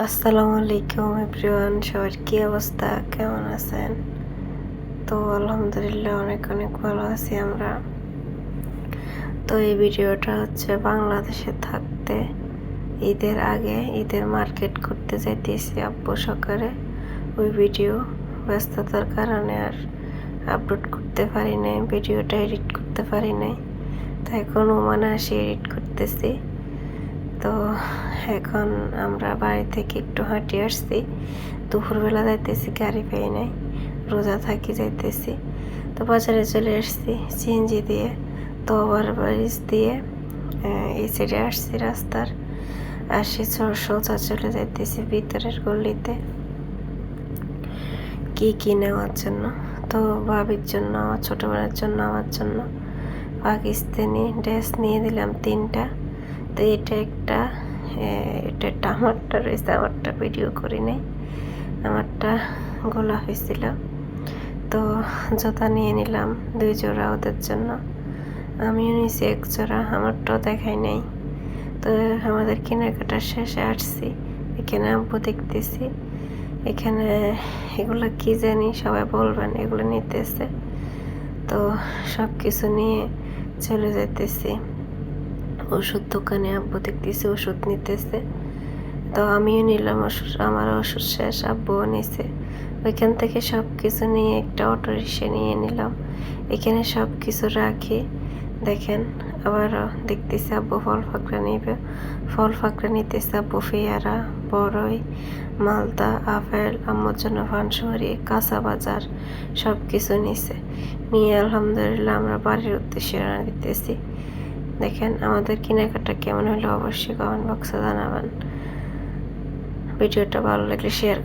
আসসালামু আলাইকুম এভরিওয়ান, সবার কি অবস্থা, কেমন আছেন? তো আলহামদুলিল্লাহ অনেক অনেক ভালো আছি আমরা। তো এই ভিডিওটা হচ্ছে বাংলাদেশে থাকতে ঈদের আগে ঈদের মার্কেট করতে যাইতেছি আব্বু সকালে। ওই ভিডিও ব্যস্ততার কারণে আর আপলোড করতে পারি নাই, ভিডিওটা এডিট করতে পারি নাই। তো এখন ওমানে আসি এডিট করতেছি। তো এখন আমরা বাড়ি থেকে একটু হাঁটি আসছি, দুপুরবেলা যাইতেছি, গাড়ি পেয়ে নাই, রোজা থাকি যাইতেছি। তো বাজারে চলে আসছি সিএনজি দিয়ে, তো ওভার ব্রিজ দিয়ে এই সাইডে আসছি রাস্তার, আসি সোজা চলে যাইতেছি ভিতরের গলিতে কি নেওয়ার জন্য। তো ভাবির জন্য, আমার ছোটো বোনের জন্য, আমার জন্য পাকিস্তানি ড্রেস নিয়ে দিলাম 3টা। তো এটা একটা আমারটা রয়েছে, আমারটা ভিডিও করি নাই, আমারটা গোলাপি ছিল। তো জুতা নিয়ে নিলাম 2 জোড়া ওদের জন্য, আমিও নিয়েছি 1 জোড়া, আমারটাও দেখাই নাই। তো আমাদের কেনাকাটা শেষে আসছি, এখানে আব্বু দেখতেছি, এখানে এগুলো কি জানি, সবাই বলবেন, এগুলো নিতেছে। তো সব কিছু নিয়ে চলে যাইতেছি ওষুধ দোকানে, আব্বু দেখতেছি ওষুধ নিতেছে। তো আমিও নিলাম ওষুধ, আমার ওষুধ শেষ, আব্বুও নিছে। ওইখান থেকে সব কিছু নিয়ে একটা অটো রিক্সা নিয়ে নিলাম, এখানে সব কিছু রাখি। দেখেন আবারও দেখতেছি আব্বু ফল ফাঁকড়া নিতেছে, আব্বু পেয়ারা, বড়ই, মালদা, আপেল, আম্মুর জন্য পানসুপারি, কাঁচা বাজার সব কিছু নিয়ে আলহামদুলিল্লাহ আমরা বাড়ির উদ্দেশ্যে রওনা দিতেছি। দেখেন আমাদের কেনাকাটা কেমন হলো অবশ্যই কমেন্ট বক্সে জানাবেন। ভিডিওটা ভালো লাগলে শেয়ার